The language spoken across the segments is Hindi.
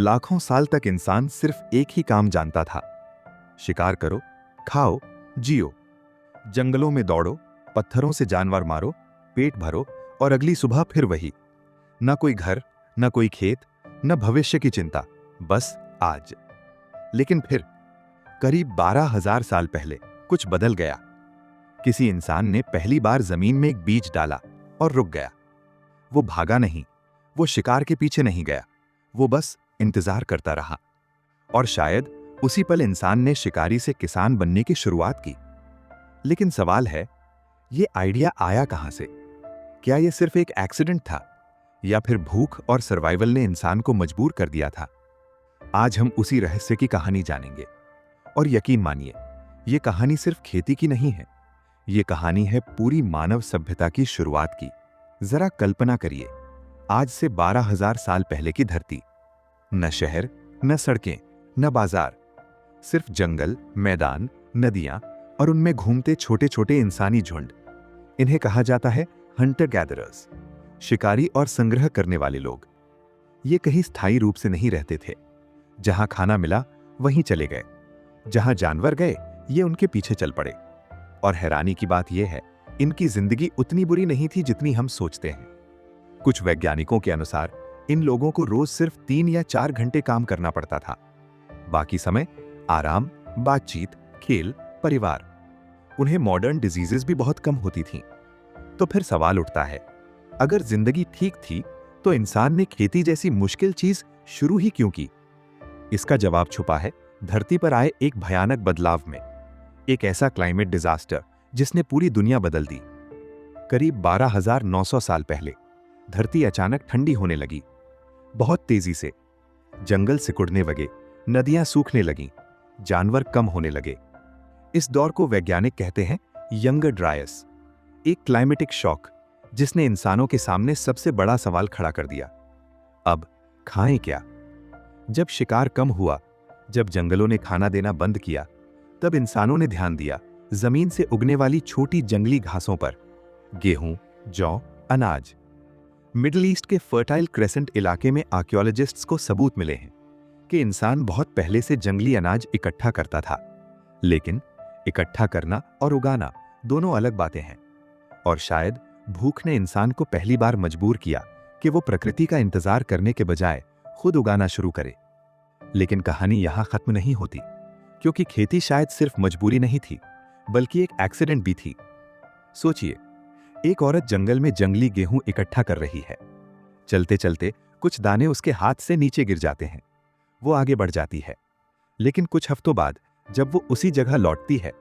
लाखों साल तक इंसान सिर्फ एक ही काम जानता था। शिकार करो, खाओ, जियो। जंगलों में दौड़ो, पत्थरों से जानवर मारो, पेट भरो और अगली सुबह फिर वही। न कोई घर, न कोई खेत, न भविष्य की चिंता, बस आज। लेकिन फिर करीब 12,000 साल पहले कुछ बदल गया। किसी इंसान ने पहली बार जमीन में एक बीज डाला और रुक गया। वो भागा नहीं, वो शिकार के पीछे नहीं गया, वो बस इंतजार करता रहा। और शायद उसी पल इंसान ने शिकारी से किसान बनने की शुरुआत की। लेकिन सवाल है, ये आइडिया आया कहां से? क्या ये सिर्फ एक एक्सीडेंट था, या फिर भूख और सर्वाइवल ने इंसान को मजबूर कर दिया था? आज हम उसी रहस्य की कहानी जानेंगे। और यकीन मानिए, ये कहानी सिर्फ खेती की नहीं है, ये कहानी है पूरी मानव सभ्यता की शुरुआत की। जरा कल्पना करिए, आज से 12,000 साल पहले की धरती। न शहर, न सड़कें, न बाजार, सिर्फ जंगल, मैदान, नदियां और उनमें घूमते छोटे छोटे इंसानी झुंड। इन्हें कहा जाता है हंटर गैदरर्स, शिकारी और संग्रह करने वाले लोग। ये कहीं स्थायी रूप से नहीं रहते थे। जहां खाना मिला वहीं चले गए, जहां जानवर गए ये उनके पीछे चल पड़े। और हैरानी की बात यह है, इनकी जिंदगी उतनी बुरी नहीं थी जितनी हम सोचते हैं। कुछ वैज्ञानिकों के अनुसार इन लोगों को रोज सिर्फ 3 या 4 घंटे काम करना पड़ता था। बाकी समय आराम, बातचीत, खेल, परिवार। उन्हें मॉडर्न डिजीजेस भी बहुत कम होती थीं। तो फिर सवाल उठता है, अगर जिंदगी ठीक थी तो इंसान ने खेती जैसी मुश्किल चीज शुरू ही क्यों की? इसका जवाब छुपा है धरती पर आए एक भयानक बदलाव में। एक ऐसा क्लाइमेट डिजास्टर जिसने पूरी दुनिया बदल दी। करीब 12,900 साल पहले धरती अचानक ठंडी होने लगी, बहुत तेजी से। जंगल सिकुड़ने लगे, नदियां सूखने लगीं, जानवर कम होने लगे। इस दौर को वैज्ञानिक कहते हैं यंगर ड्रायस, एक क्लाइमेटिक शॉक जिसने इंसानों के सामने सबसे बड़ा सवाल खड़ा कर दिया। अब खाएं क्या? जब शिकार कम हुआ, जब जंगलों ने खाना देना बंद किया, तब इंसानों ने ध्यान दिया जमीन से उगने वाली छोटी जंगली घासों पर। गेहूं, जौ, अनाज। मिडिल ईस्ट के फर्टाइल क्रेसेंट इलाके में आर्कियोलॉजिस्ट्स को सबूत मिले हैं कि इंसान बहुत पहले से जंगली अनाज इकट्ठा करता था। लेकिन इकट्ठा करना और उगाना दोनों अलग बातें हैं। और शायद भूख ने इंसान को पहली बार मजबूर किया कि वो प्रकृति का इंतजार करने के बजाय खुद उगाना शुरू करे। लेकिन कहानी यहां खत्म नहीं होती, क्योंकि खेती शायद सिर्फ मजबूरी नहीं थी, बल्कि एक एक्सीडेंट भी थी। सोचिए, एक औरत जंगल में जंगली गेहूं इकट्ठा कर रही है। चलते चलते कुछ दाने उसके हाथ से नीचे गिर जाते हैं। वो आगे बढ़ जाती है, लेकिन कुछ हफ्तों बाद जब वो उसी जगह लौटती है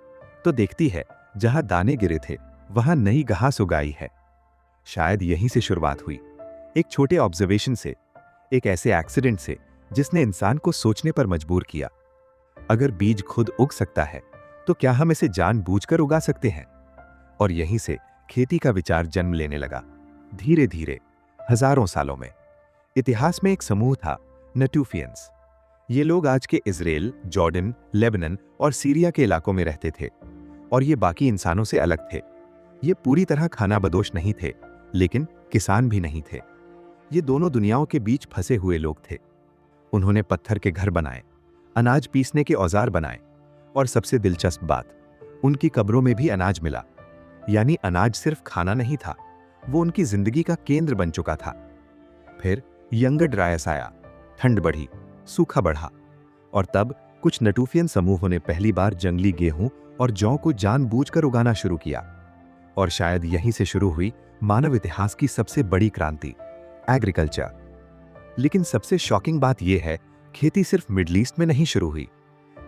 तो देखती है जहां दाने गिरे थे वहां नई घास उगाई है। शायद यहीं से शुरुआत हुई, एक छोटे ऑब्जर्वेशन से, एक ऐसे एक्सीडेंट से जिसने इंसान को सोचने पर मजबूर किया। अगर बीज खुद उग सकता है तो क्या हम इसे जानबूझकर उगा सकते हैं? और यहीं से खेती का विचार जन्म लेने लगा, धीरे धीरे, हजारों सालों में। इतिहास में एक समूह था, नटूफियंस। ये लोग आज के इजराइल, जॉर्डन, लेबनान और सीरिया के इलाकों में रहते थे। और ये बाकी इंसानों से अलग थे। ये पूरी तरह खानाबदोश नहीं थे, लेकिन किसान भी नहीं थे। ये दोनों दुनियाओं के बीच फंसे हुए लोग थे। उन्होंने पत्थर के घर बनाए, अनाज पीसने के औजार बनाए, और सबसे दिलचस्प बात, उनकी कब्रों में भी अनाज मिला। यानी अनाज सिर्फ खाना नहीं था, वो उनकी जिंदगी का केंद्र बन चुका था। फिर यंगर ड्रायस आया, ठंड बढ़ी, सूखा बढ़ा, और तब कुछ नटूफियन समूहों ने पहली बार जंगली गेहूं और जौ को जानबूझकर उगाना शुरू किया। और शायद यहीं से शुरू हुई मानव इतिहास की सबसे बड़ी क्रांति, एग्रीकल्चर। लेकिन सबसे शॉकिंग बात यह है, खेती सिर्फ मिडिल ईस्ट में नहीं शुरू हुई।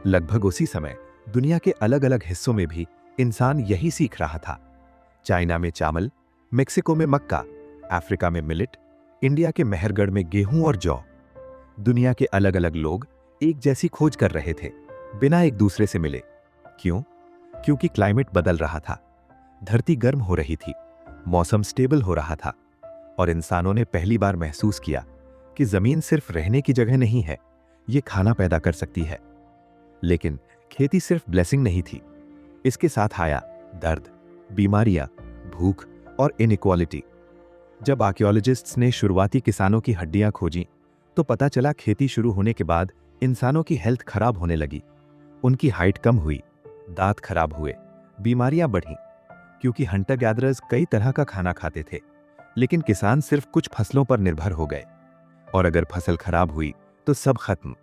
लगभग उसी समय दुनिया के अलग अलग हिस्सों में भी इंसान यही सीख रहा था। चाइना में चावल, मेक्सिको में मक्का, अफ्रीका में मिलेट, इंडिया के मेहरगढ़ में गेहूं और जौ। दुनिया के अलग अलग लोग एक जैसी खोज कर रहे थे, बिना एक दूसरे से मिले। क्यों? क्योंकि क्लाइमेट बदल रहा था, धरती गर्म हो रही थी, मौसम स्टेबल हो रहा था, और इंसानों ने पहली बार महसूस किया कि जमीन सिर्फ रहने की जगह नहीं है, ये खाना पैदा कर सकती है। लेकिन खेती सिर्फ ब्लेसिंग नहीं थी, इसके साथ आया दर्द, बीमारियां, भूख और इनइक्वालिटी। जब आर्कियोलॉजिस्ट्स ने शुरुआती किसानों की हड्डियां खोजी तो पता चला खेती शुरू होने के बाद इंसानों की हेल्थ खराब होने लगी। उनकी हाइट कम हुई, दांत खराब हुए, बीमारियां बढ़ीं, क्योंकि हंटर गैदरर्स कई तरह का खाना खाते थे, लेकिन किसान सिर्फ कुछ फसलों पर निर्भर हो गए। और अगर फसल खराब हुई तो सब खत्म।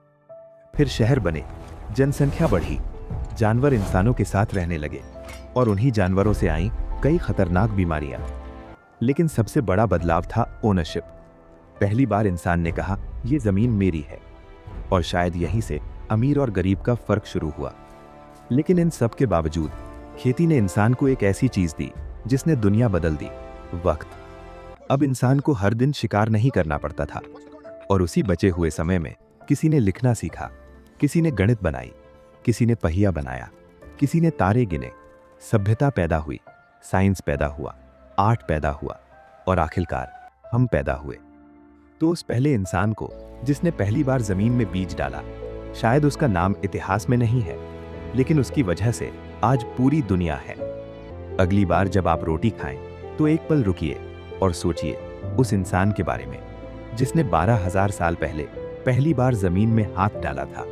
फिर शहर बने, जनसंख्या बढ़ी, जानवर इंसानों के साथ रहने लगे और उन्हीं जानवरों से आईं कई खतरनाक बीमारियां। लेकिन सबसे बड़ा बदलाव था ओनरशिप। पहली बार इंसान ने कहा, यह जमीन मेरी है। और शायद यहीं से अमीर और गरीब का फर्क शुरू हुआ। लेकिन इन सब के बावजूद खेती ने इंसान को एक ऐसी चीज दी जिसने दुनिया बदल दी, वक्त। अब इंसान को हर दिन शिकार नहीं करना पड़ता था, और उसी बचे हुए समय में किसी ने लिखना सीखा, किसी ने गणित बनाई, किसी ने पहिया बनाया, किसी ने तारे गिने। सभ्यता पैदा हुई, साइंस पैदा हुआ, आर्ट पैदा हुआ, और आखिरकार हम पैदा हुए। तो उस पहले इंसान को जिसने पहली बार जमीन में बीज डाला, शायद उसका नाम इतिहास में नहीं है, लेकिन उसकी वजह से आज पूरी दुनिया है। अगली बार जब आप रोटी खाएं तो एक पल रुकिए और सोचिए उस इंसान के बारे में जिसने 12,000 साल पहले पहली बार जमीन में हाथ डाला था।